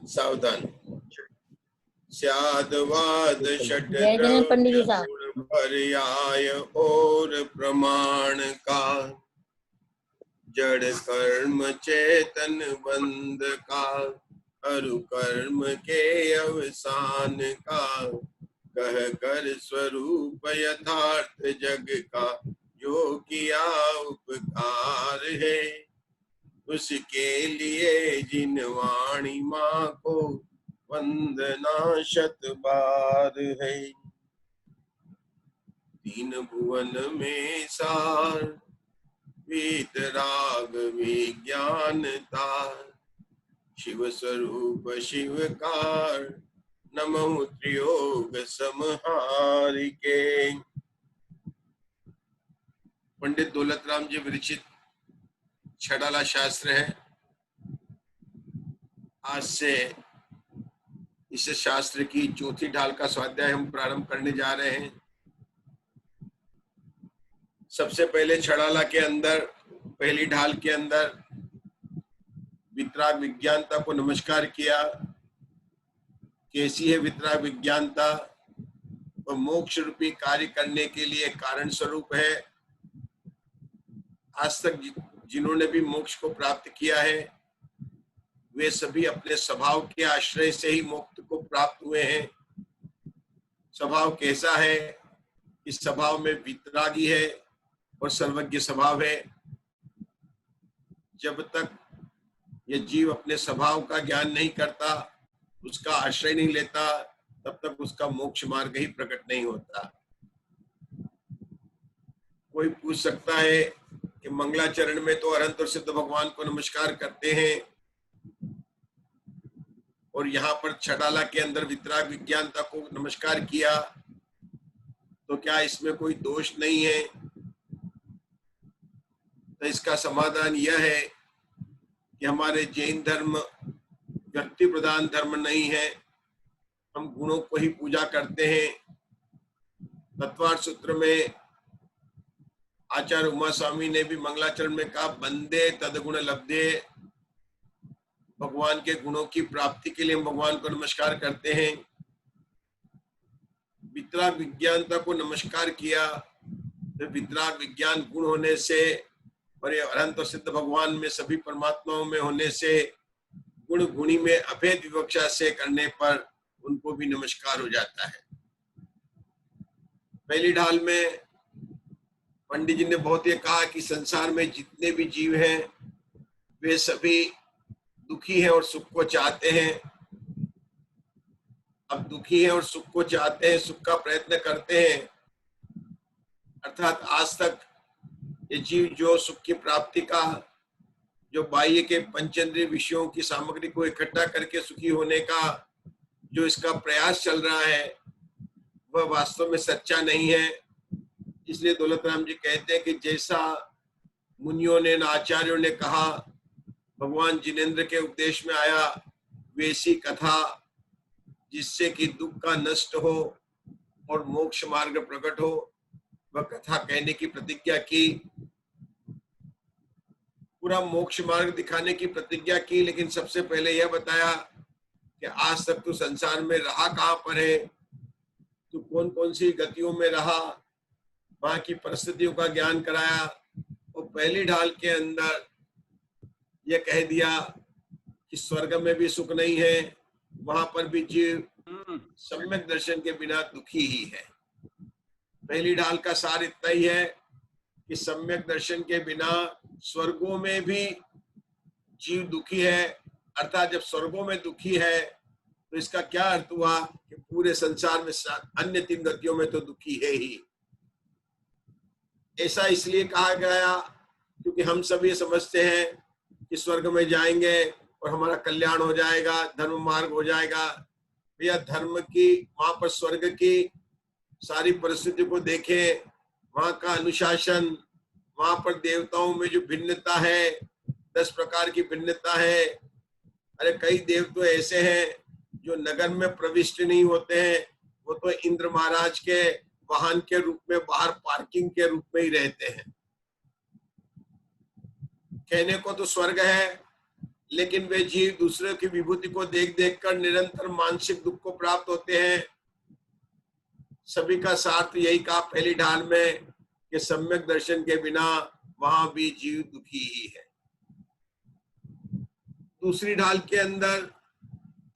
सावधान। स्यादवाद षट जय जैन पंडित जी साहब। गुण पर्याय और प्रमाण का, जड़ कर्म चेतन बंध का, अरु कर्म के अवसान का, कह कर स्वरूप यथार्थ जग का, जो किया उपकार है, उसके लिए जिन वाणी माँ को वंदना शत बार है। तीन भुवन में सार, वेद राग विज्ञानता, शिव स्वरूप शिवकार, नमः त्रियोग समहारिके। पंडित दौलतराम जी विरचित छड़ाला शास्त्र है। आज से इस शास्त्र की चौथी ढाल का स्वाध्याय हम प्रारंभ करने जा रहे हैं। सबसे पहले छड़ाला के अंदर, पहली ढाल के अंदर वितराग विज्ञानता को नमस्कार किया। कैसी है वितराग विज्ञानता? वह मोक्ष रूपी कार्य करने के लिए कारण स्वरूप है। आज तक जिन्होंने भी मोक्ष को प्राप्त किया है, वे सभी अपने स्वभाव के आश्रय से ही मोक्ष को प्राप्त हुए हैं। स्वभाव कैसा है? इस स्वभाव में वितरागी है और सर्वज्ञ स्वभाव है। जब तक ये जीव अपने स्वभाव का ज्ञान नहीं करता, उसका आश्रय नहीं लेता, तब तक उसका मोक्ष मार्ग ही प्रकट नहीं होता। कोई पूछ सकता है कि मंगलाचरण में तो अनंत और सिद्ध भगवान को नमस्कार करते हैं, और यहाँ पर छड़ाला के अंदर वितराग विज्ञानता को नमस्कार किया, तो क्या इसमें कोई दोष नहीं है? तो इसका समाधान यह है कि हमारे जैन धर्म व्यक्ति प्रधान धर्म नहीं है। हम गुणों को ही पूजा करते हैं। तत्वार्थ सूत्र में आचार्य उमा स्वामी ने भी मंगलाचरण में कहा, बंदे तदगुण लब्धे। भगवान के गुणों की प्राप्ति के लिए हम भगवान को नमस्कार करते हैं। वितराग विज्ञानता को नमस्कार किया, तो वितराग विज्ञान गुण होने से और ये अनंत और सिद्ध भगवान में सभी परमात्माओं में होने से, गुण गुणी में अभेद विवक्षा से करने पर उनको भी नमस्कार हो जाता है। पहली ढाल में पंडित जी ने बहुत ये कहा कि संसार में जितने भी जीव हैं वे सभी दुखी हैं और सुख को चाहते हैं। अब दुखी हैं और सुख को चाहते हैं, सुख का प्रयत्न करते हैं, अर्थात आज तक ये जीव जो सुख की प्राप्ति का, जो बाह्य के पंचेंद्रिय विषयों की सामग्री को इकट्ठा करके सुखी होने का जो इसका प्रयास चल रहा है, वह वास्तव में सच्चा नहीं है। इसलिए दौलतराम जी कहते हैं कि जैसा मुनियों ने, आचार्यों ने कहा, भगवान जिनेंद्र के उपदेश में आया, वैसी कथा जिससे कि दुख का नष्ट हो और मोक्ष मार्ग प्रकट हो, वह कथा कहने की प्रतिज्ञा की। पूरा मोक्ष मार्ग दिखाने की प्रतिज्ञा की, लेकिन सबसे पहले यह बताया कि आज तक तो संसार में रहा कहाँ पर है, तो कौन कौन सी गतियों में रहा, वहां की परिस्थितियों का ज्ञान कराया। और पहली ढाल के अंदर यह कह दिया कि स्वर्ग में भी सुख नहीं है, वहां पर भी जीव सम्यक दर्शन के बिना दुखी ही है। पहली ढाल का सार इतना ही है कि सम्यक दर्शन के बिना स्वर्गों में भी जीव दुखी है। अर्थात जब स्वर्गों में दुखी है तो इसका क्या अर्थ हुआ कि पूरे संसार में अन्य तीन गतियों में तो दुखी है ही। ऐसा इसलिए कहा गया क्योंकि हम सब ये समझते हैं कि स्वर्ग में जाएंगे और हमारा कल्याण हो जाएगा, धर्म मार्ग हो जाएगा। भैया धर्म की, वहां पर स्वर्ग की सारी परिस्थिति को देखें, वहां का अनुशासन, वहां पर देवताओं में जो भिन्नता है, 10 प्रकार की भिन्नता है। अरे कई देव तो ऐसे हैं जो नगर में प्रविष्ट नहीं होते हैं, वो तो इंद्र महाराज के वाहन के रूप में बाहर पार्किंग के रूप में ही रहते हैं। कहने को तो स्वर्ग है, लेकिन वे जीव दूसरों की विभूति को देख देख कर निरंतर मानसिक दुख को प्राप्त होते हैं। सभी का साथ यही कहा पहली ढाल में कि सम्यक दर्शन के बिना वहां भी जीव दुखी ही है। दूसरी ढाल के अंदर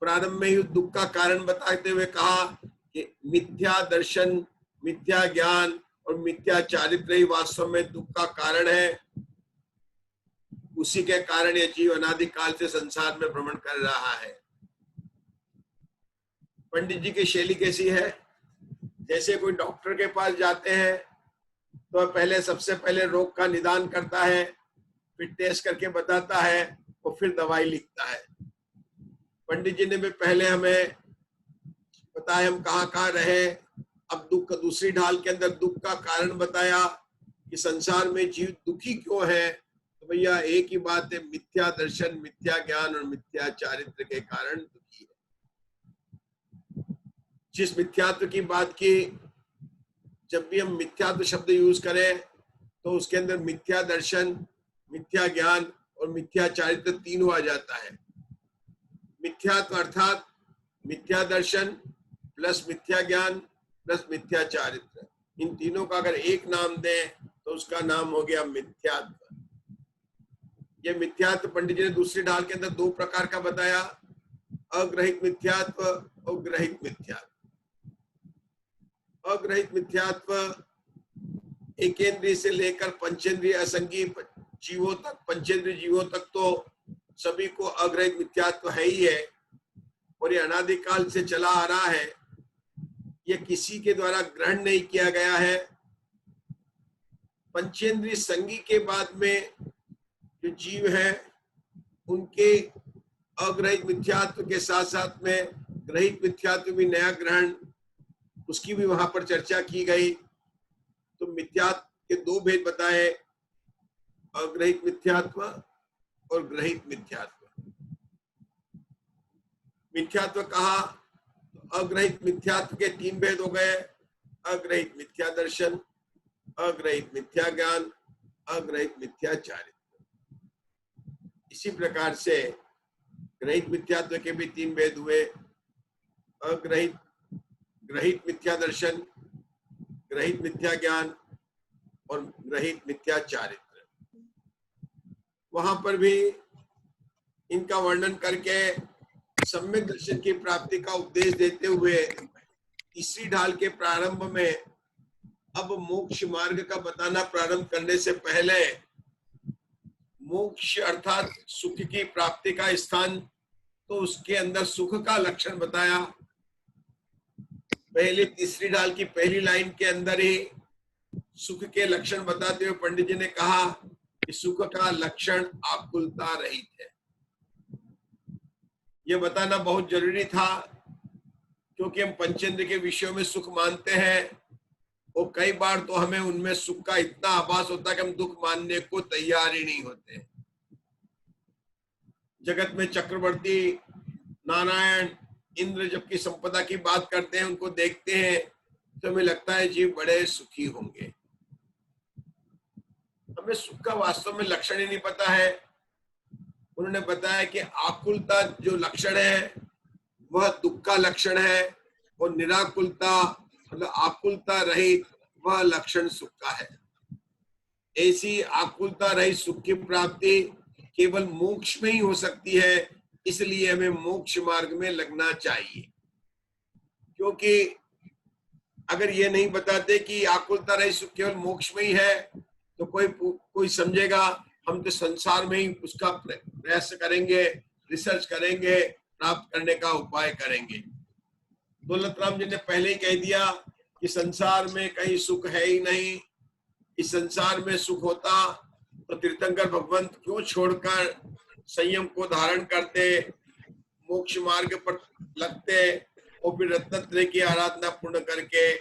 प्रारंभ में ही दुख का कारण बताते हुए कहा कि मिथ्या दर्शन, मिथ्या ज्ञान और मिथ्या चारित्र ही वास्तव में दुख का कारण है। उसी के कारण ये जीव अनादिकाल से संसार में भ्रमण कर रहा है। पंडित जी की शैली कैसी है? जैसे कोई डॉक्टर के पास जाते हैं तो पहले सबसे पहले रोग का निदान करता है, फिर टेस्ट करके बताता है और फिर दवाई लिखता है। पंडित जी ने भी पहले हमें बताया हम कहाँ कहाँ रहे, अब दुख दूसरी ढाल के अंदर दुख का कारण बताया कि संसार में जीव दुखी क्यों है। तो भैया एक ही बात है, मिथ्या दर्शन, मिथ्या ज्ञान और मिथ्या चारित्र के कारण दुखी है। जिस मिथ्यात्व की बात की, जब भी हम मिथ्यात्व शब्द यूज करें तो उसके अंदर मिथ्या दर्शन, मिथ्या ज्ञान और मिथ्या चारित्र तीनों आ जाता है। मिथ्यात्व अर्थात मिथ्या दर्शन प्लस मिथ्या ज्ञान प्लस मिथ्या चारित्र, इन तीनों का अगर एक नाम दें तो उसका नाम हो गया मिथ्यात्व। ये मिथ्यात्व पंडित जी ने दूसरी ढाल के अंदर दो प्रकार का बताया, अग्रहित मिथ्यात्व और ग्रहित मिथ्यात्व। अग्रहित मिथ्यात्व एकेंद्रीय से लेकर पंचेंद्रीय असंगी जीवों तक, पंचेंद्रीय जीवों तक तो सभी को अग्रहित मिथ्यात्व है ही है और ये अनादिकाल से चला आ रहा है। ये किसी के द्वारा ग्रहण नहीं किया गया है। पंचेंद्रीय संगी के बाद में जो जीव है उनके अग्रहित मिथ्यात्व के साथ साथ में ग्रहित मिथ्यात्व भी नया ग्रहण, उसकी भी वहां पर चर्चा की गई। तो मिथ्यात्व के दो भेद बताए, अग्रहित मिथ्यात्व और ग्रहित मिथ्यात्व। मिथ्यात्व कहा तो अग्रहित मिथ्यात्व के तीन भेद हो गए, अग्रहित मिथ्या दर्शन, अग्रहित मिथ्या ज्ञान, अग्रहित मिथ्या चारित्र। इसी प्रकार से ग्रहित मिथ्यात्व के भी तीन भेद हुए, अग्रहित, ग्रहित मिथ्या दर्शन, ग्रहित मिथ्या ज्ञान और ग्रहित मिथ्या चारित्र। वहां पर भी इनका वर्णन करके सम्यक दर्शन की प्राप्ति का उपदेश देते हुए तीसरी ढाल के प्रारंभ में अब मोक्ष मार्ग का बताना प्रारंभ करने से पहले मोक्ष अर्थात सुख की प्राप्ति का स्थान, तो उसके अंदर सुख का लक्षण बताया। पहली तीसरी ढाल की पहली लाइन के अंदर ही सुख के लक्षण बताते हुए पंडित जी ने कहा कि सुख का लक्षण आकुलता रहित है। यह बताना बहुत जरूरी था क्योंकि हम पंचेंद्र के विषयों में सुख मानते हैं और कई बार तो हमें उनमें सुख का इतना आभास होता है कि हम दुख मानने को तैयार ही नहीं होते। जगत में चक्रवर्ती, नारायण, इंद्र जबकि संपदा की बात करते हैं, उनको देखते हैं तो हमें लगता है जीव बड़े सुखी होंगे। हमें सुख का वास्तव में लक्षण ही नहीं पता है। उन्होंने बताया कि आकुलता जो लक्षण है वह दुख का लक्षण है और निराकुलता मतलब आकुलता रहित वह लक्षण सुख का है। ऐसी आकुलता रहित सुख की प्राप्ति केवल मोक्ष में ही हो सकती है, इसलिए हमें मोक्ष मार्ग में लगना चाहिए। क्योंकि अगर ये नहीं बताते कि आकुलता रहित सुख केवल मोक्ष में ही है तो कोई समझेगा हम तो संसार में ही उसका प्रयास करेंगे, रिसर्च करेंगे, प्राप्त करने का उपाय करेंगे। दौलतराम जी ने पहले ही कह दिया कि संसार में कहीं सुख है ही नहीं। इस संसार में सुख होता तो तीर्थंकर भगवंत क्यों छोड़कर संयम को धारण करते, मोक्ष मार्ग पर लगते और फिर रत्नत्रय की आराधना पूर्ण करके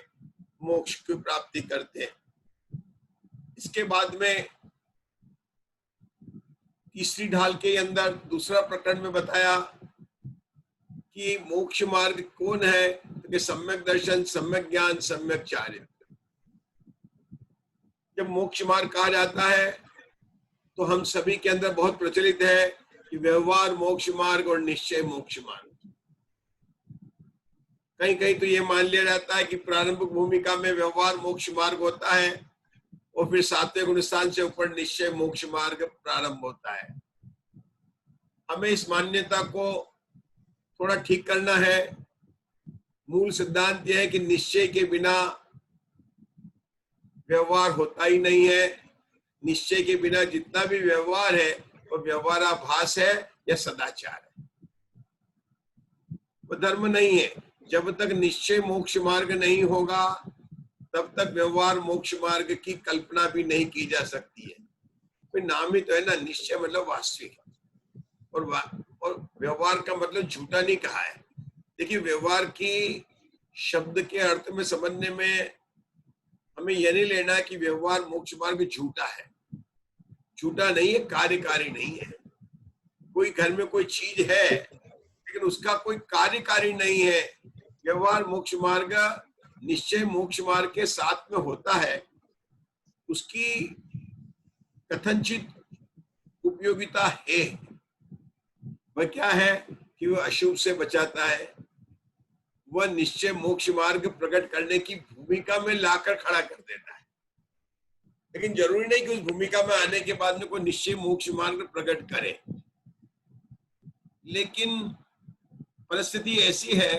मोक्ष की प्राप्ति करते। इसके बाद में तीसरी ढाल के अंदर दूसरा प्रकरण में बताया कि मोक्ष मार्ग कौन है, तो सम्यक दर्शन, सम्यक ज्ञान, सम्यक चारित्र। जब मोक्ष मार्ग कहा जाता है तो हम सभी के अंदर बहुत प्रचलित है कि व्यवहार मोक्ष मार्ग और निश्चय मोक्ष मार्ग। कहीं कहीं तो ये मान लिया जाता है कि प्रारंभिक भूमिका में व्यवहार मोक्ष मार्ग होता है और फिर सात्विक अनुष्ठान से ऊपर निश्चय मोक्ष मार्ग प्रारंभ होता है। हमें इस मान्यता को थोड़ा ठीक करना है। मूल सिद्धांत यह है कि निश्चय के बिना व्यवहार होता ही नहीं है। निश्चय के बिना जितना भी व्यवहार है वो व्यवहाराभास है या सदाचार है, वो धर्म नहीं है। जब तक निश्चय मोक्ष मार्ग नहीं होगा तब तक व्यवहार मोक्ष मार्ग की कल्पना भी नहीं की जा सकती है। कोई नाम ही तो है ना, निश्चय मतलब वास्तविक, और व्यवहार का मतलब झूठा नहीं कहा है। देखिए, व्यवहार की शब्द के अर्थ में समझने में हमें यह नहीं लेना कि व्यवहार मोक्ष मार्ग झूठा है। झूठा नहीं है, कार्यकारी नहीं है। कोई घर में कोई चीज है लेकिन उसका कोई कार्यकारी नहीं है। व्यवहार मोक्ष मार्ग निश्चय मोक्ष मार्ग के साथ में होता है। उसकी कथनचित उपयोगिता है। वह क्या है कि वह अशुभ से बचाता है। वह निश्चय मोक्ष मार्ग प्रकट करने की भूमिका में लाकर खड़ा कर देता है। लेकिन जरूरी नहीं कि उस भूमिका में आने के बाद में कोई निश्चय मोक्ष मार्ग प्रकट करे। लेकिन परिस्थिति ऐसी है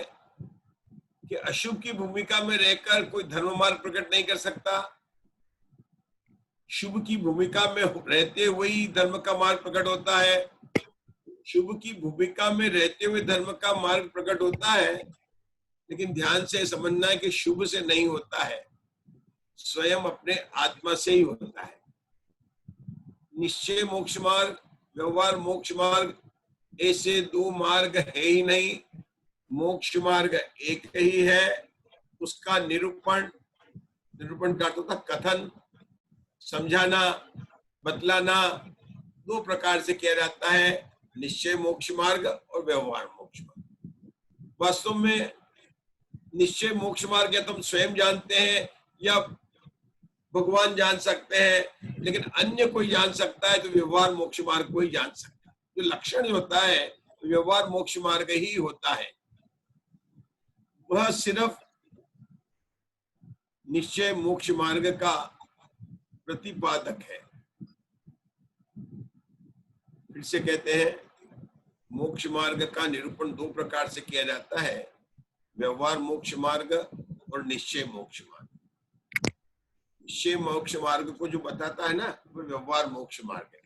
कि अशुभ की भूमिका में रहकर कोई धर्म मार्ग प्रकट नहीं कर सकता। शुभ की भूमिका में रहते हुए ही धर्म का मार्ग प्रकट होता है। शुभ की भूमिका में रहते हुए धर्म का मार्ग प्रकट होता है, लेकिन ध्यान से समझना है कि शुभ से नहीं होता है, स्वयं अपने आत्मा से ही होता है। निश्चय मोक्ष मार्ग, व्यवहार मोक्ष मार्ग, ऐसे दो मार्ग है ही नहीं। मोक्ष मार्ग एक ही है। उसका निरूपण का अर्थ होता कथन, समझाना, बतलाना दो प्रकार से किया जाता है, निश्चय मोक्ष मार्ग और व्यवहार मोक्ष मार्ग। वास्तव में निश्चय मोक्ष मार्ग या तो हम स्वयं जानते हैं या भगवान जान सकते हैं, लेकिन अन्य कोई जान सकता है तो व्यवहार मोक्ष मार्ग को ही जान सकता है। जो लक्षण होता है तो व्यवहार मोक्ष मार्ग ही होता है। वह सिर्फ निश्चय मोक्ष मार्ग का प्रतिपादक है। फिर से कहते हैं, मोक्ष मार्ग का निरूपण दो प्रकार से किया जाता है, व्यवहार मोक्ष मार्ग और निश्चय मोक्ष मार्ग। निश्चय मोक्ष मार्ग को जो बताता है ना, वो व्यवहार मोक्ष मार्ग है।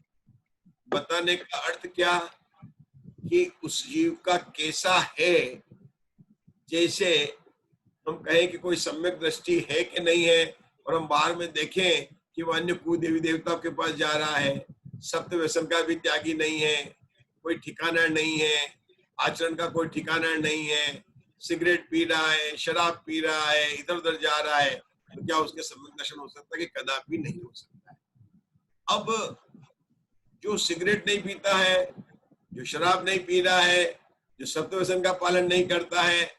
बताने का अर्थ क्या कि उस जीव का कैसा है। जैसे हम कहें कि कोई सम्यक दृष्टि है कि नहीं है, और हम बाहर में देखें कि वो अन्य कोई देवी देवताओं के पास जा रहा है, सप्त व्यसन का भी त्यागी नहीं है, कोई ठिकाना नहीं है, आचरण का कोई ठिकाना नहीं है, सिगरेट पी रहा है, शराब पी रहा है, इधर उधर जा रहा है, तो क्या उसके सम्यक दर्शन हो सकता है? कि कदापि नहीं हो सकता है। अब जो सिगरेट नहीं पीता है, जो शराब नहीं पी रहा है, जो सप्त व्यसन का पालन नहीं करता है,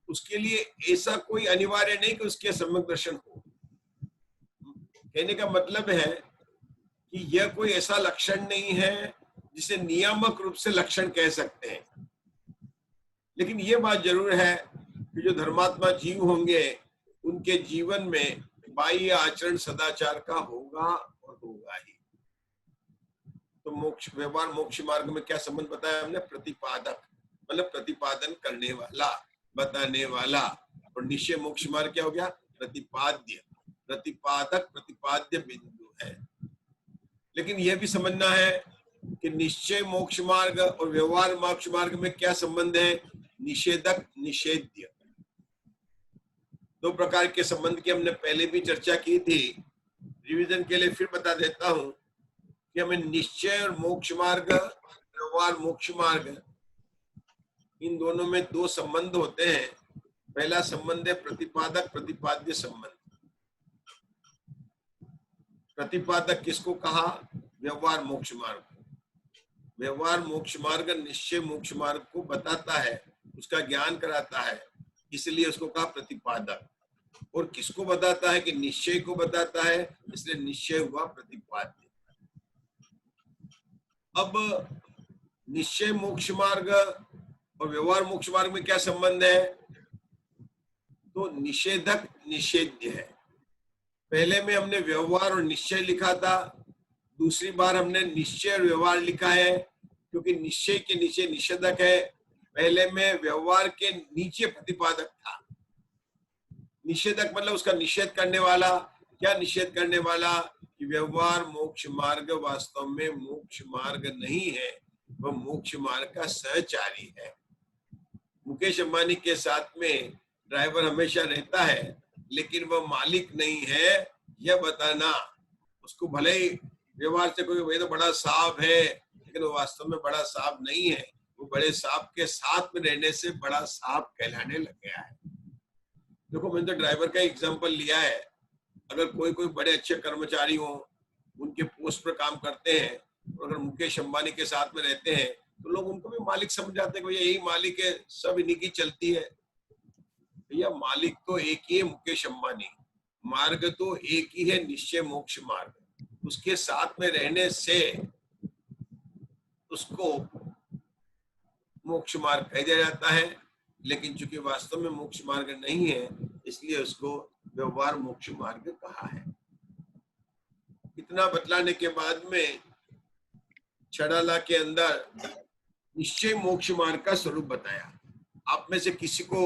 उसके लिए ऐसा कोई अनिवार्य नहीं कि उसके सम्यक दर्शन हो। कहने का मतलब है कि यह कोई ऐसा लक्षण नहीं है जिसे नियामक रूप से लक्षण कह सकते हैं। लेकिन यह बात जरूर है कि जो धर्मात्मा जीव होंगे उनके जीवन में बाह्य आचरण सदाचार का होगा और होगा ही। तो मोक्ष व्यवहार मोक्ष मार्ग में क्या संबंध बताया हमने? प्रतिपादक मतलब प्रतिपादन करने वाला, बताने वाला। और निश्चय मोक्ष मार्ग क्या हो गया? प्रतिपाद्य, प्रतिपादक, प्रतिपाद्य बिंदु है। लेकिन यह भी समझना है कि निश्चय मोक्ष मार्ग और व्यवहार मोक्ष मार्ग में क्या संबंध है? निषेधक, निषेध्य, दो प्रकार के संबंध की हमने पहले भी चर्चा की थी। रिवीजन के लिए फिर बता देता हूं कि हमें निश्चय और मोक्ष मार्ग, व्यवहार मोक्ष मार्ग, इन दोनों में दो संबंध होते हैं। पहला संबंध है प्रतिपादक प्रतिपाद्य संबंध। प्रतिपादक किसको कहा? व्यवहार मोक्ष मार्ग। व्यवहार मोक्ष मार्ग निश्चय मोक्ष मार्ग को बताता है, उसका ज्ञान कराता है, इसलिए उसको कहा प्रतिपादक। और किसको बताता है? कि निश्चय को बताता है, इसलिए निश्चय हुआ प्रतिपाद्य। अब निश्चय मोक्ष मार्ग और व्यवहार मोक्ष मार्ग में क्या संबंध है? तो निषेधक निषेध्य है। पहले में हमने व्यवहार और निश्चय लिखा था, दूसरी बार हमने निश्चय और व्यवहार लिखा है, क्योंकि निश्चय के नीचे निषेधक है। पहले में व्यवहार के नीचे प्रतिपादक था। निषेधक मतलब उसका निषेध करने वाला। क्या निषेध करने वाला? कि व्यवहार मोक्ष मार्ग वास्तव में मोक्ष मार्ग नहीं है, वह मोक्ष मार्ग का सहचारी है। मुकेश अंबानी के साथ में ड्राइवर हमेशा रहता है, लेकिन वह मालिक नहीं है, यह बताना। उसको भले ही व्यवहार से कोई वही तो बड़ा साहब है, लेकिन वो वास्तव में बड़ा साहब नहीं है। वो बड़े साहब के साथ में रहने से बड़ा साहब कहलाने लग गया है। देखो, मैंने तो ड्राइवर का एग्जांपल लिया है। अगर कोई कोई बड़े अच्छे कर्मचारी हो, उनके पोस्ट पर काम करते हैं, और अगर मुकेश अंबानी के साथ में रहते हैं, तो लोग उनको भी मालिक समझ जाते हैं कि यही मालिक है, सब इन्हीं की चलती है। भैया, मालिक तो एक ही है, मुकेश अंबानी। मार्ग तो एक ही है, निश्चय मोक्ष मार्ग। उसके साथ में रहने से उसको मोक्ष मार्ग कह दिया जाता है, लेकिन चूंकि वास्तव में मोक्ष मार्ग नहीं है, इसलिए उसको व्यवहार मोक्ष मार्ग कहा है। इतना बतलाने के बाद में छड़ाला के अंदर निश्चय मोक्ष मार्ग का स्वरूप बताया। आप में से किसी को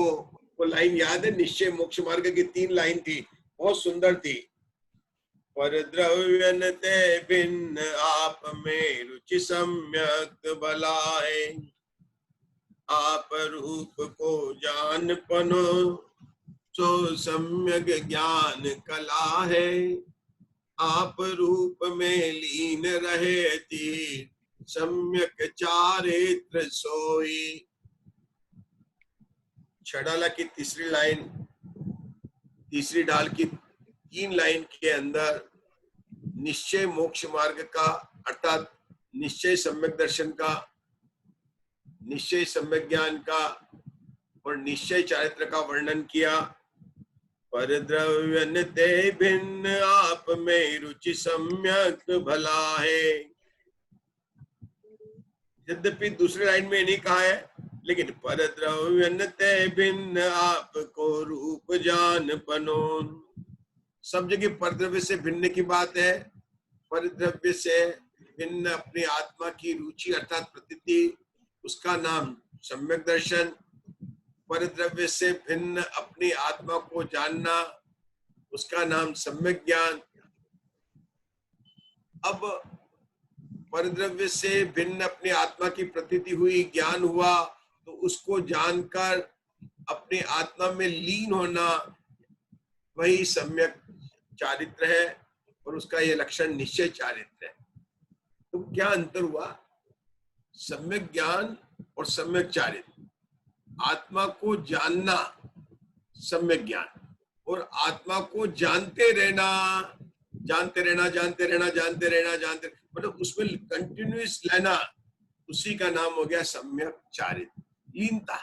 वो लाइन याद है? निश्चय मोक्ष मार्ग की 3 लाइन थी, बहुत सुंदर थी। पर द्रव्यन ते भिन्न आप में रुचि सम्यक बलाए, आप रूप को जान पनो सो सम्यक ज्ञान कला है। आप रूप में लीन रहे थी सम्यक चारित्र सोई। छड़ाला की तीसरी लाइन, तीसरी ढाल की 3 लाइन के अंदर निश्चय मोक्ष मार्ग का, अर्थात निश्चय सम्यक दर्शन का, निश्चय सम्यक ज्ञान का और निश्चय चारित्र का वर्णन किया। पर द्रव्यन ते भिन्न आप में रुचि सम्यक भला है। यद्यपि दूसरी लाइन में नहीं कहा है, लेकिन पर द्रव्यन ते भिन्न आपको रूप जान पनो। सब जगह परद्रव्य से भिन्न की बात है। परद्रव्य से भिन्न अपनी आत्मा की रुचि अर्थात प्रतीति, उसका नाम सम्यक दर्शन। परद्रव्य से भिन्न अपनी आत्मा को जानना, उसका नाम सम्यक ज्ञान। अब परद्रव्य से भिन्न अपनी आत्मा की प्रतीति हुई, ज्ञान हुआ, तो उसको जानकर अपनी आत्मा में लीन होना, वही सम्यक चारित्र है, और उसका यह लक्षण निश्चय चारित्र है। तो क्या अंतर हुआ? सम्यक ज्ञान और सम्यक चारित्र। आत्मा को जानना सम्यक ज्ञान, और आत्मा को जानते रहना, जानते रहना, जानते रहना, जानते रहना, जानते, मतलब उसमें कंटिन्यूस लेना, उसी का नाम हो गया सम्यक चारित्र। लीनता,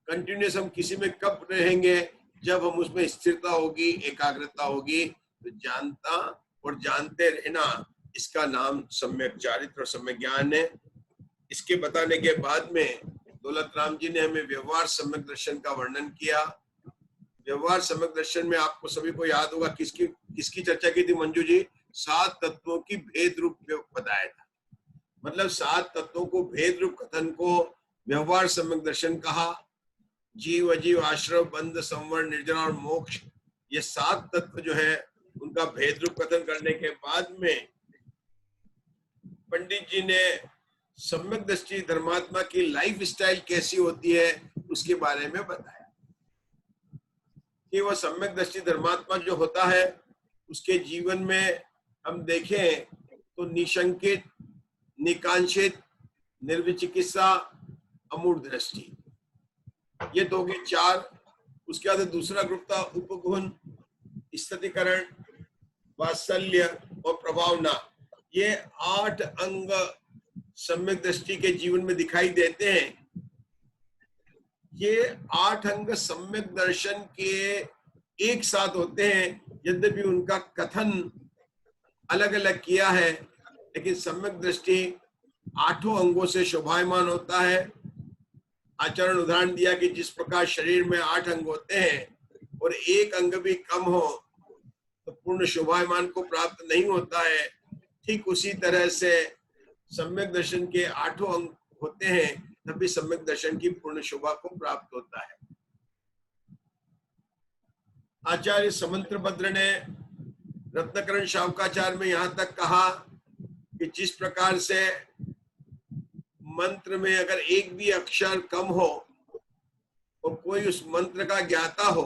कंटिन्यूस। हम किसी में कब रहेंगे? जब हम उसमें स्थिरता होगी, एकाग्रता होगी। तो जानता और जानते रहना, इसका नाम सम्यक चारित्र और सम्यक ज्ञान है। इसके बताने के बाद में दौलत राम जी ने हमें व्यवहार सम्यक दर्शन का वर्णन किया। व्यवहार सम्यक दर्शन में आपको सभी को याद होगा किसकी चर्चा की थी मंजू जी? 7 तत्वों की भेद रूप बताया था। मतलब 7 तत्वों को भेद रूप कथन को व्यवहार सम्यक दर्शन कहा। जीव, अजीव, आश्रव, बंध, संवर, निर्जरा और मोक्ष, ये 7 तत्व जो है उनका भेद रूप कथन करने के बाद में पंडित जी ने सम्यक दृष्टि धर्मात्मा की लाइफ स्टाइल कैसी होती है उसके बारे में बताया कि वह सम्यक दृष्टि धर्मात्मा जो होता है उसके जीवन में हम देखें तो निशंकित, निकांक्षित, निर्विचिकित्सा, अमूढ़ दृष्टि, ये तो हो गए 4। उसके बाद दूसरा ग्रुप था उपगुण, स्थितिकरण, वात्सल्य और प्रभावना। ये 8 अंग सम्यक दृष्टि के जीवन में दिखाई देते हैं। ये 8 अंग सम्यक दर्शन के एक साथ होते हैं, यद्यपि उनका कथन अलग अलग किया है, लेकिन सम्यक दृष्टि 8 अंगों से शोभायमान होता है। आचरण उदाहरण दिया कि जिस प्रकार शरीर में 8 अंग होते हैं और एक अंग भी कम हो तो पूर्ण शोभायमान को प्राप्त नहीं होता है, ठीक उसी तरह से सम्यक दर्शन के 8 अंग होते हैं तभी सम्यक दर्शन की पूर्ण शोभा को प्राप्त होता है। आचार्य समंत्रभद्र ने रत्नकरण शावकाचार्य में यहाँ तक कहा कि जिस प्रकार से मंत्र में अगर एक भी अक्षर कम हो और कोई उस मंत्र का ज्ञाता हो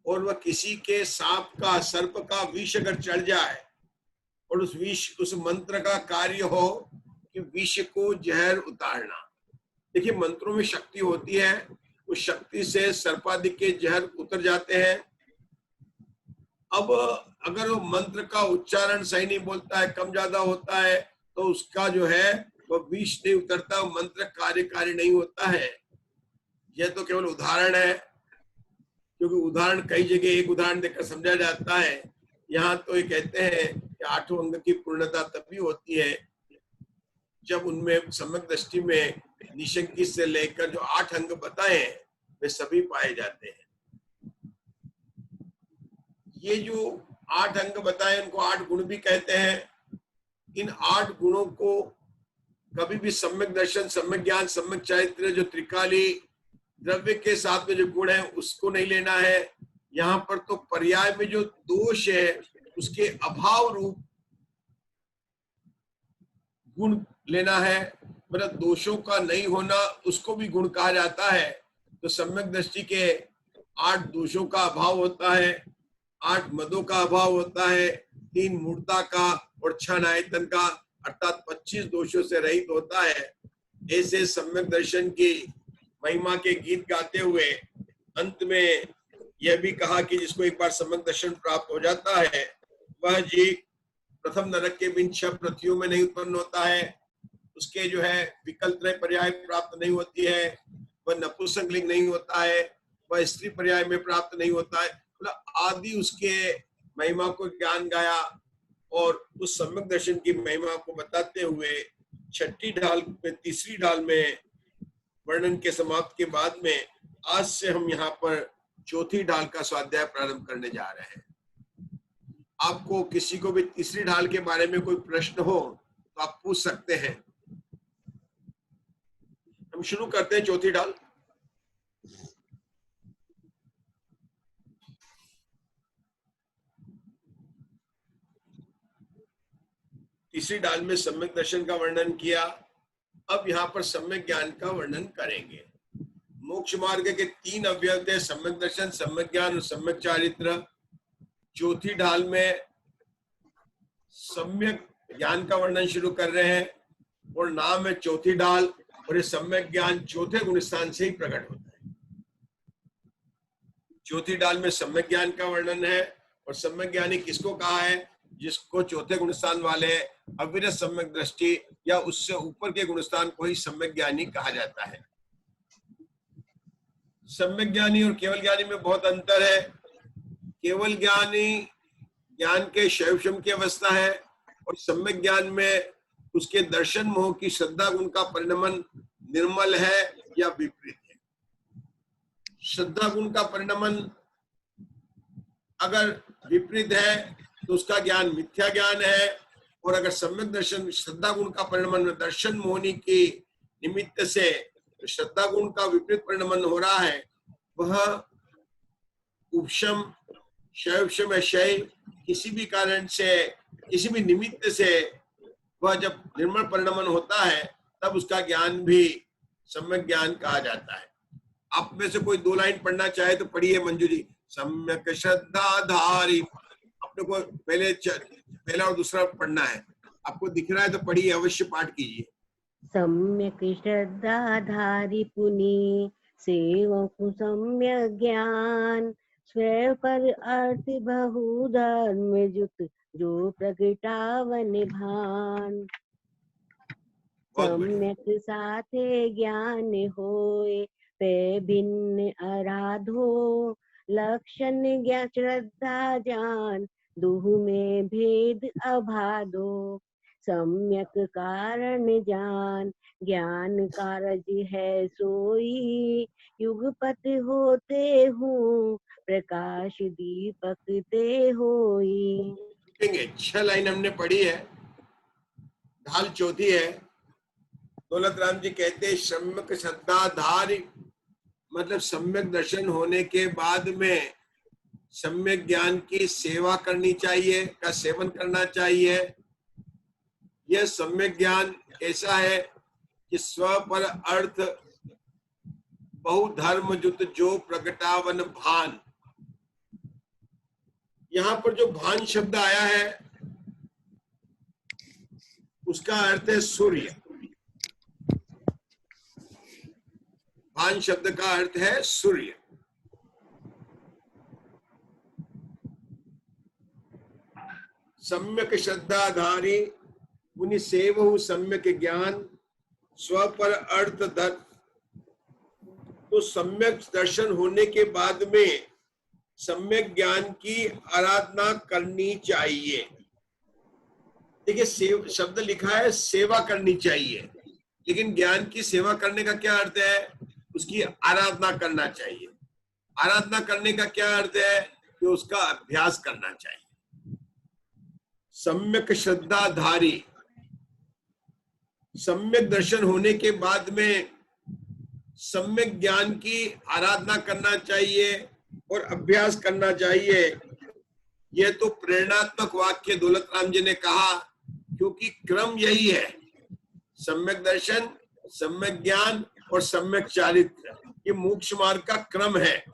और वह किसी के सांप का, सर्प का विष अगर चढ़ जाए और उस विष, उस मंत्र का कार्य हो कि विष को जहर उतारना। देखिए मंत्रों में शक्ति होती है, उस शक्ति से सर्पादि के जहर उतर जाते हैं। अब अगर वो मंत्र का उच्चारण सही नहीं बोलता है, कम ज्यादा होता है, तो उसका जो है वह विष नहीं उतरता, मंत्र कार्यकारी नहीं होता है। यह तो केवल उदाहरण है, क्योंकि उदाहरण कई जगह एक उदाहरण देकर समझा जाता है। यहाँ तो ये कहते हैं कि 8 अंग की पूर्णता तभी होती है जब उनमें सम्यक दृष्टि में निशंकी से लेकर जो 8 अंग बताए हैं वे सभी पाए जाते हैं। ये जो 8 अंग बताए उनको 8 गुण भी कहते हैं। इन 8 गुणों को कभी भी सम्यक दर्शन, सम्यक ज्ञान, सम्यक चारित्र, जो त्रिकाली द्रव्य के साथ में जो गुण है उसको नहीं लेना है। यहाँ पर तो पर्याय में जो दोष है उसके अभाव रूप गुण लेना है, मतलब दोषों का नहीं होना उसको भी गुण कहा जाता है। तो सम्यक दृष्टि के 8 दोषों का अभाव होता है, 8 मदों का अभाव होता है, 3 मूर्ता का और 6 आयतन का, अर्थात 25 दोषों से रहित होता है। ऐसे सम्यक दर्शन की महिमा के गीत गाते हुए अंत में यह भी कहा कि जिसको एक बार सम्यक दर्शन प्राप्त हो जाता है वह जी प्रथम नरक के बिन 6 पृथ्वियों में नहीं उत्पन्न होता है, उसके जो है विकल्प पर्याय प्राप्त नहीं होती है, वह नपुंसकलिंग नहीं होता है, वह स्त्री पर्याय में प्राप्त नहीं होता है। मतलब आदि उसके महिमा को ज्ञान गाया और उस सम्यक दर्शन की महिमा को बताते हुए छठी ढाल में, तीसरी ढाल में वर्णन के समाप्त के बाद में आज से हम यहाँ पर चौथी ढाल का स्वाध्याय प्रारंभ करने जा रहे हैं। आपको किसी को भी तीसरी ढाल के बारे में कोई प्रश्न हो तो आप पूछ सकते हैं। हम शुरू करते हैं चौथी ढाल। तीसरी ढाल में सम्यक दर्शन का वर्णन किया, अब यहाँ पर सम्यक ज्ञान का वर्णन करेंगे। मोक्ष मार्ग के 3 अवयव थे, सम्यक दर्शन, सम्यक ज्ञान और सम्यक चारित्र। चौथी ढाल में सम्यक ज्ञान का वर्णन शुरू कर रहे हैं और नाम है चौथी ढाल, और ये सम्यक ज्ञान चौथे गुण स्थान से ही प्रकट होता है। चौथी ढाल में सम्यक ज्ञान का वर्णन है और सम्यक ज्ञानी किसको कहा है? जिसको चौथे गुणस्थान वाले अविरत सम्यक दृष्टि या उससे ऊपर के गुणस्थान को ही सम्यक ज्ञानी कहा जाता है। सम्यक ज्ञानी और केवल ज्ञानी में बहुत अंतर है। केवल ज्ञानी ज्ञान के शैवशम की अवस्था है और सम्यक ज्ञान में उसके दर्शन मोह की श्रद्धा गुण का परिणमन निर्मल है या विपरीत है। श्रद्धा गुण का परिणमन अगर विपरीत है तो उसका ज्ञान मिथ्या ज्ञान है, और अगर सम्यक दर्शन श्रद्धा गुण का परिणमन दर्शन मोहनी की निमित्त से श्रद्धा गुण का विपरीत परिणमन हो रहा है, वह उपशम, शैवशम या शैव किसी भी कारण से, किसी भी निमित्त से वह जब निर्मल परिणमन होता है तब उसका ज्ञान भी सम्यक ज्ञान कहा जाता है। आप में से कोई 2 लाइन पढ़ना चाहे तो पढ़िए मंजू जी। सम्यक श्रद्धाधारी, अपने को पहला और दूसरा पढ़ना है, आपको दिख रहा है तो पढ़िए, अवश्य पाठ कीजिए। सम्यक श्रद्धाधारी पुनि सेवकु सम्यक ज्ञान, स्वयं पर अर्थ बहु धर्म जुत जो प्रगटावन भान। सम्यक साथे ज्ञान होए पे भिन्न आराधो, लक्षण ज्ञान श्रद्धा जान दुहु में भेद अभादो। सम्यक कारण जान, ज्ञान कारज है सोई, युगपत होते हूँ प्रकाश दीपक ते होई। देखेंगे 6 लाइन हमने पढ़ी है, ढाल चौथी है। दौलत राम जी कहते हैं सम्यक श्रद्धाधारी, मतलब सम्यक दर्शन होने के बाद में सम्यक ज्ञान की सेवा करनी चाहिए, का सेवन करना चाहिए। यह सम्यक ज्ञान ऐसा है कि स्व पर अर्थ बहुधर्म जुत जो प्रगटावन भान। यहाँ पर जो भान शब्द आया है उसका अर्थ है सूर्य। भान शब्द का अर्थ है सूर्य। सम्यक श्रद्धाधारी मुनि सेवहु सम्यक ज्ञान, स्व पर अर्थ धर्म। तो सम्यक दर्शन होने के बाद में सम्यक ज्ञान की आराधना करनी चाहिए। देखिए शब्द लिखा है सेवा करनी चाहिए, लेकिन ज्ञान की सेवा करने का क्या अर्थ है? उसकी आराधना करना चाहिए। आराधना करने का क्या अर्थ है? कि उसका अभ्यास करना चाहिए। सम्यक श्रद्धाधारी, सम्यक दर्शन होने के बाद में सम्यक ज्ञान की आराधना करना चाहिए और अभ्यास करना चाहिए। यह तो प्रेरणात्मक वाक्य दौलत राम जी ने कहा, क्योंकि क्रम यही है, सम्यक दर्शन, सम्यक ज्ञान और सम्यक चारित्र, ये मोक्ष मार्ग का क्रम है।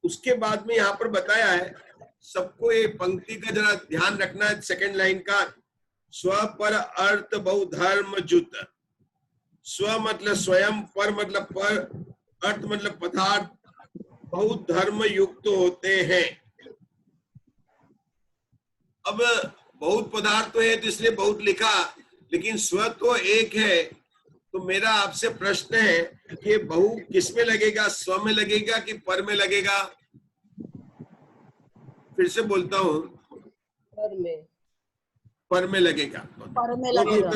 उसके बाद में यहाँ पर बताया है, सबको ये पंक्ति का जरा ध्यान रखना है, सेकंड लाइन का, स्व पर अर्थ बहुधर्म जुत। स्व मतलब स्वयं, पर मतलब पर, अर्थ मतलब पदार्थ, बहुत धर्म युक्त होते हैं। अब बहुत पदार्थ तो है तो इसलिए बहुत लिखा, लेकिन स्व तो एक है। तो मेरा आपसे प्रश्न है कि बहु किस में लगेगा? स्व में लगेगा कि पर में लगेगा? फिर से बोलता हूँ, पर में लगेगा। पर में लगेगा,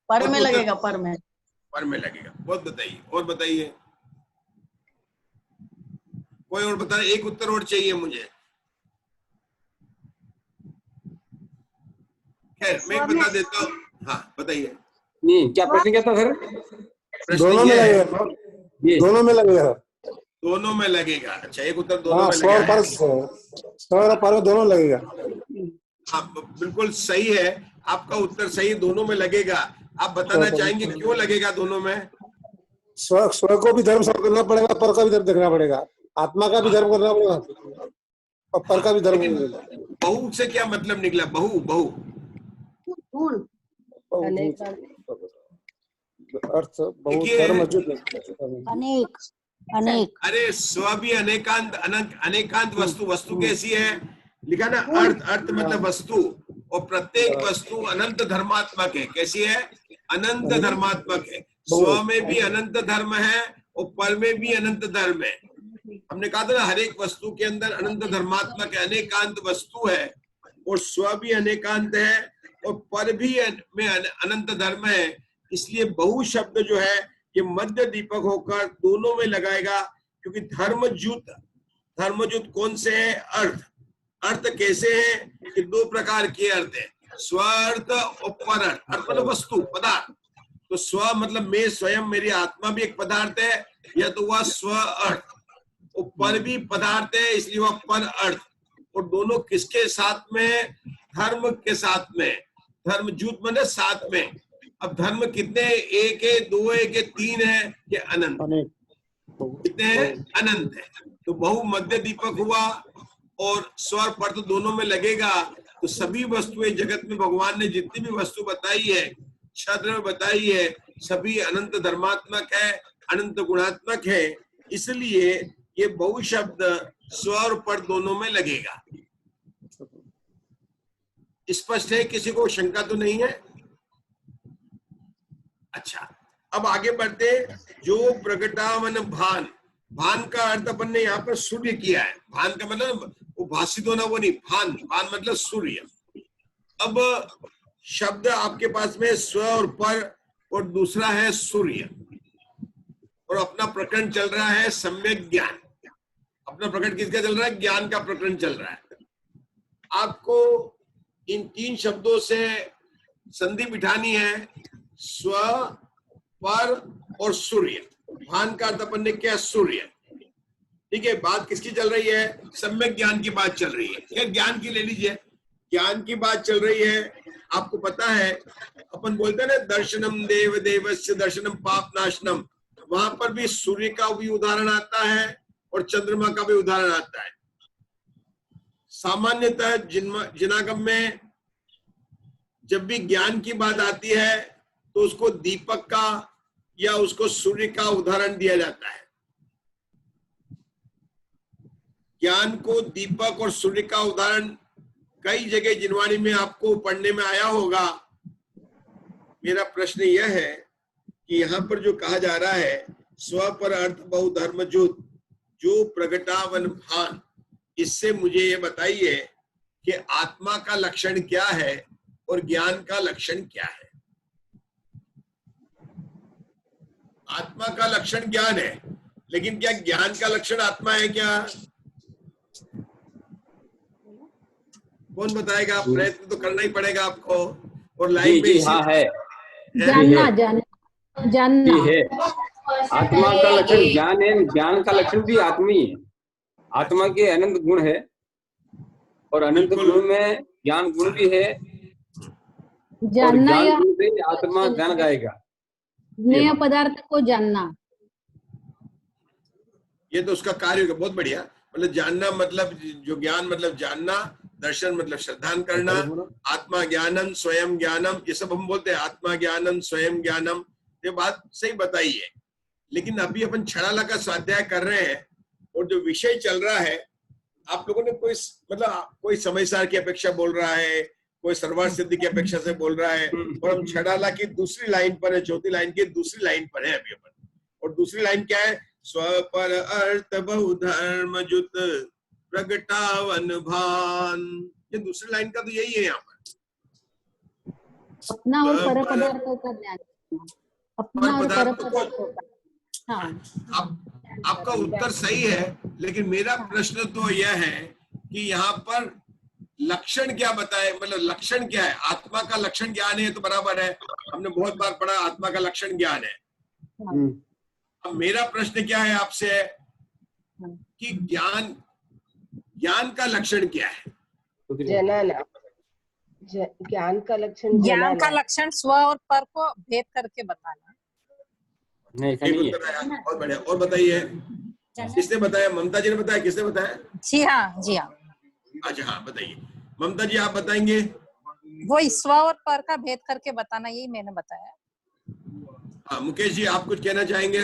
पर में लगेगा, पर में लगेगा। बहुत बताइए, और बताइए, कोई और बता, एक उत्तर और चाहिए मुझे। खैर मैं बता देता हूँ। हाँ बताइए। क्या प्रश्न क्या था सर? दोनों में लगेगा, दोनों में लगेगा, दोनों में लगेगा। अच्छा, एक उत्तर दोनों में लगेगा। पर दोनों लगेगा। हाँ बिल्कुल सही है, आपका उत्तर सही, दोनों में लगेगा। आप बताना चाहेंगे क्यों लगेगा दोनों में? स्व को भी धर्म करना पड़ेगा, पर का भी धर्म देखना पड़ेगा, आत्मा का भी धर्म करना पड़ेगा और पर का भी धर्म। बहु से क्या मतलब निकला? बहु बहु अर्थ बहुत धर्म जुट, अनेक अनेक। अरे स्व भी अनेकांत, अनेकांत वस्तु। वस्तु कैसी है? लिखा ना, अर्थ, अर्थ मतलब वस्तु, और प्रत्येक वस्तु अनंत धर्मात्मक है। कैसी है? अनंत धर्मात्मक है। स्व में भी अनंत धर्म है और पर में भी अनंत धर्म है। हमने कहा था ना, हर एक वस्तु के अंदर अनंत धर्मात्मक है, अनेकांत वस्तु है, और स्व भी अनेकांत है और पर भी में अनंत धर्म है। इसलिए बहु शब्द जो है ये मध्य दीपक होकर दोनों में लगाएगा, क्योंकि धर्मजुत कौन से है? अर्थ। अर्थ कैसे है कि दो प्रकार के अर्थ है, स्वार्थ और पर अर्थ। अर्थ मतलब वस्तु, पदार्थ। तो स्व मतलब मैं स्वयं, मेरी आत्मा भी एक पदार्थ है, या तो वह स्व अर्थ, और पर भी पदार्थ है, इसलिए वह पर अर्थ। और दोनों किसके साथ में? धर्म के साथ में। धर्मजुत मतलब साथ में। अब धर्म कितने? एक है, दो है, के तीन है, के अनंत? कितने हैं? अनंत है। तो बहु मध्य दीपक हुआ और स्वर पर तो दोनों में लगेगा। तो सभी वस्तुएं जगत में भगवान ने जितनी भी वस्तु बताई है, छद्र में बताई है, सभी अनंत धर्मात्मक है, अनंत गुणात्मक है। इसलिए ये बहु शब्द स्वर पर दोनों में लगेगा। स्पष्ट है? किसी को शंका तो नहीं है? अच्छा, अब आगे बढ़ते। जो प्रगटावन भान, भान का अर्थ अपन ने यहाँ पर सूर्य किया है। भान का मतलब वो भाषित होना, वो नहीं। भान, भान मतलब सूर्य। अब शब्द आपके पास में स्व और पर, और दूसरा है सूर्य, और अपना प्रकरण चल रहा है सम्यक ज्ञान। अपना प्रकरण किसका चल रहा है? ज्ञान का प्रकरण चल रहा है। आपको इन तीन शब्दों से संधि बिठानी है, स्व, पर और सूर्य। भान का अर्थ अपन ने क्या? सूर्य। ठीक है, बात किसकी चल रही है? सम्यक ज्ञान की बात चल रही है। खैर ज्ञान की ले लीजिए, ज्ञान की बात चल रही है। आपको पता है अपन बोलते हैं ना, दर्शनम देव देवस्य दर्शनम पाप नाशनम, वहां पर भी सूर्य का भी उदाहरण आता है और चंद्रमा का भी उदाहरण आता है। सामान्यतः जिनागम में जब भी ज्ञान की बात आती है तो उसको दीपक का या उसको सूर्य का उदाहरण दिया जाता है। ज्ञान को दीपक और सूर्य का उदाहरण कई जगह जिनवाणी में आपको पढ़ने में आया होगा। मेरा प्रश्न यह है कि यहाँ पर जो कहा जा रहा है, स्व पर अर्थ बहु धर्मजुत जो प्रगटावन भान, इससे मुझे ये बताइए कि आत्मा का लक्षण क्या है और ज्ञान का लक्षण क्या है? आत्मा का लक्षण ज्ञान है, लेकिन क्या ज्ञान का लक्षण आत्मा है क्या? कौन बताएगा? प्रयत्न तो करना ही पड़ेगा आपको। और लाइव में इसी हाँ है, जानना जानना जानना जी है। आत्मा का लक्षण ज्ञान है, ज्ञान का लक्षण भी आत्मी है। आत्मा के अनंत गुण है और अनंत गुण में ज्ञान गुण भी है, और जानना ज्ञान या गुण से आत्मा ज्ञान गाएगा। नए पदार्थ को जानना, ये तो उसका कार्य होगा। बहुत बढ़िया। मतलब जानना मतलब जो ज्ञान मतलब जानना, दर्शन मतलब श्रद्धान करना, आत्मा ज्ञानम स्वयं ज्ञानम, ये सब हम बोलते हैं आत्मा ज्ञानम स्वयं ज्ञानम। ये बात सही बताई है, लेकिन अभी अपन छड़ाला का स्वाध्याय कर रहे हैं और जो विषय चल रहा है, आप लोगों ने कोई मतलब कोई समय सार की अपेक्षा बोल रहा है, कोई सर्वार्थ सिद्धि की अपेक्षा से बोल रहा है, और हम छड़ाला की दूसरी लाइन पर है, चौथी लाइन की दूसरी लाइन पर है अभी अपन। और दूसरी लाइन क्या है? स्व पर अर्थ बहु धर्म जुत प्रगटावन भान। ये दूसरी लाइन का तो यही है। यहाँ पर अपना और पर पदार्थों का ज्ञान, अपना और पर पदार्थों का। हाँ, आपका उत्तर सही है, लेकिन मेरा प्रश्न तो यह है कि यहाँ पर लक्षण क्या बताए? मतलब लक्षण क्या है? आत्मा का लक्षण ज्ञान है तो बराबर है, हमने बहुत बार पढ़ा आत्मा का लक्षण ज्ञान है। अब मेरा प्रश्न क्या है आपसे कि ज्ञान का लक्षण क्या है? जनाना। ज्ञान का लक्षण ज्ञान का लक्षण स्व और पर को भेद करके बताना। नहीं, ऐसा नहीं है। बहुत बढ़िया। और बताइए, किसने बताया? ममता जी ने बताया? किसने बताया? जी हाँ, जी हाँ। अच्छा हाँ, बताइए ममता जी, आप बताएंगे। वो स्व और पर का भेद करके बताना, यही मैंने बताया। हाँ, मुकेश जी आप कुछ कहना चाहेंगे?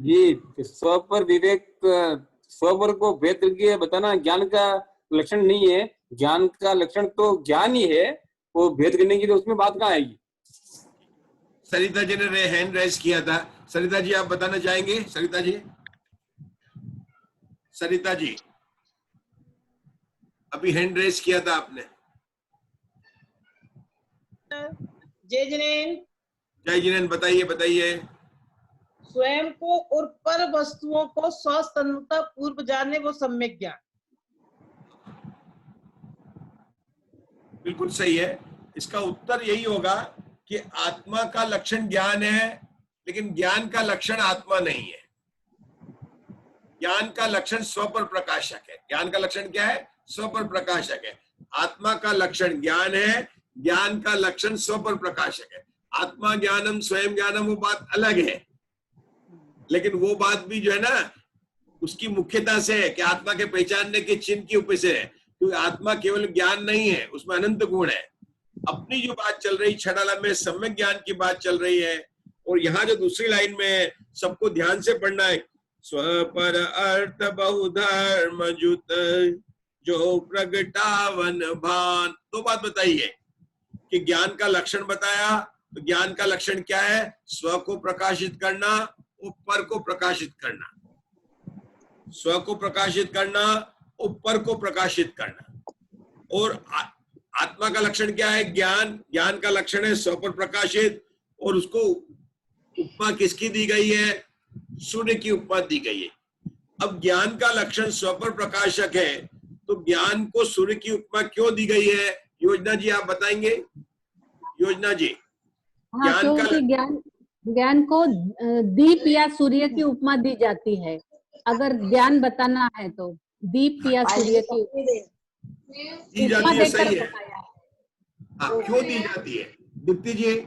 जी, स्व पर विवेक, स्व पर को भेद करके बताना ज्ञान का लक्षण नहीं है। ज्ञान का लक्षण तो ज्ञान ही है, वो भेद करने की तो उसमें बात कहाँ आएगी? सरिता जी ने हैंड रेज किया था। सरिता जी आप बताना चाहेंगे? सरिता जी, सरिता जी अभी हैंड रेज किया था आपने। जय जिनेन। जय जिनेन, बताइए बताइए। स्वयं को और पर वस्तुओं को स्वतंत्रता पूर्व जाने वो सम्यक ज्ञान। बिल्कुल सही है। इसका उत्तर यही होगा कि आत्मा का लक्षण ज्ञान है, लेकिन ज्ञान का लक्षण आत्मा नहीं है। ज्ञान का लक्षण स्व पर प्रकाशक है। ज्ञान का लक्षण क्या है? स्व पर प्रकाशक है। आत्मा का लक्षण ज्ञान है, ज्ञान का लक्षण स्व पर प्रकाशक है। आत्मा ज्ञानम स्वयं ज्ञानम वो बात अलग है, लेकिन वो बात भी जो है ना उसकी मुख्यता से है कि आत्मा के पहचानने के चिन्ह की ऊपर से है, क्योंकि आत्मा केवल ज्ञान नहीं है, उसमें अनंत गुण है। अपनी जो बात चल रही छड़ाला में सम्यक ज्ञान की बात चल रही है, और यहाँ जो दूसरी लाइन में है सबको ध्यान से पढ़ना है। स्व पर अर्थ बहुधर्म जुत जो प्रगटावन भान। दो बात बताइए कि ज्ञान का लक्षण बताया, तो ज्ञान का लक्षण क्या है? स्व को प्रकाशित करना और पर को प्रकाशित करना। स्व को प्रकाशित करना और पर को प्रकाशित करना। और आत्मा का लक्षण क्या है? ज्ञान। ज्ञान का लक्षण है स्व पर प्रकाशित, और उसको उपमा किसकी दी गई है? सूर्य की उपमा दी गई है। अब ज्ञान का लक्षण स्व पर प्रकाशक है, तो ज्ञान को सूर्य की उपमा क्यों दी गई है? योजना जी आप बताएंगे। योजना जी। हाँ, क्योंकि ज्ञान को दीप या सूर्य की उपमा दी जाती है। अगर ज्ञान बताना है तो दीप या सूर्य की दी उपमा जाती है, देकर सही है। बताया। हाँ, क्यों दी जाती है दीप्ति जी?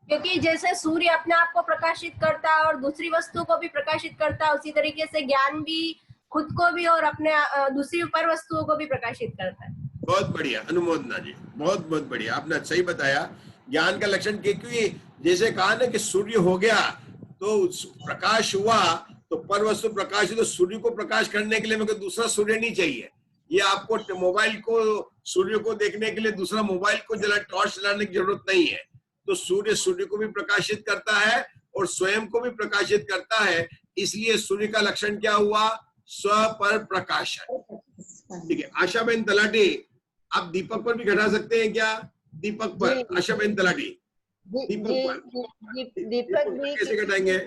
क्योंकि जैसे सूर्य अपने आप को प्रकाशित करता है और दूसरी वस्तु को भी प्रकाशित करता है, उसी तरीके से ज्ञान भी खुद को भी और अपने दूसरी पर वस्तुओं को भी प्रकाशित करता है। बहुत बढ़िया अनुमोदना जी, बहुत बहुत बढ़िया, आपने सही बताया। ज्ञान का लक्षण क्योंकि जैसे कहा ना कि सूर्य हो गया तो प्रकाश हुआ, तो पर वस्तु प्रकाश, तो सूर्य को प्रकाश करने के लिए मेरे को दूसरा सूर्य नहीं चाहिए। ये आपको मोबाइल को सूर्य को देखने के लिए दूसरा मोबाइल को टॉर्च जलाने की जरूरत नहीं है। तो सूर्य को भी प्रकाशित करता है और स्वयं को भी प्रकाशित करता है, इसलिए सूर्य का लक्षण क्या हुआ? स्व पर प्रकाश। ठीक है, आशा बहन तलाटी, आप दीपक पर भी घटा सकते हैं क्या? दीपक पर, आशा बहन तलाटी, दीपक भी कैसे घटाएंगे?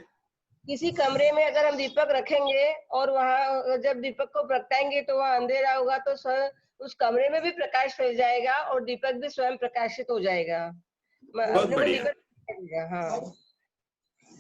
किसी कमरे में अगर हम दीपक रखेंगे और वहाँ जब दीपक को प्रगटाएंगे तो वहाँ अंधेरा होगा, तो उस कमरे में भी प्रकाश फैल जाएगा और दीपक भी स्वयं प्रकाशित हो जाएगा। बहुत बढ़िया। हाँ,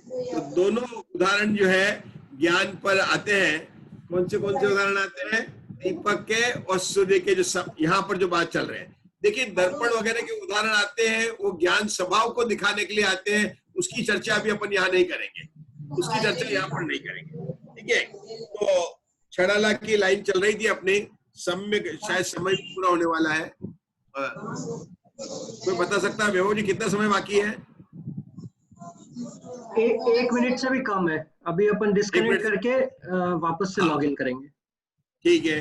तो दोनों उदाहरण जो है ज्ञान पर आते हैं। कौन से उदाहरण आते हैं? दीपक के और सूर्य के, जो यहाँ पर जो बात चल रहे हैं। देखिए, दर्पण वगैरह के उदाहरण आते हैं, वो ज्ञान स्वभाव को दिखाने के लिए आते हैं। उसकी चर्चा अभी अपन यहाँ नहीं करेंगे, उसकी चर्चा यहाँ पर नहीं करेंगे। ठीक है, तो छड़ाला की लाइन चल रही थी अपनी, शायद समय पूरा होने वाला है। कोई बता सकता है वैभव जी कितना समय बाकी है? एक मिनट से भी कम है। अभी अपन डिस्कनेक्ट करके वापस से लॉग इन करेंगे। ठीक है,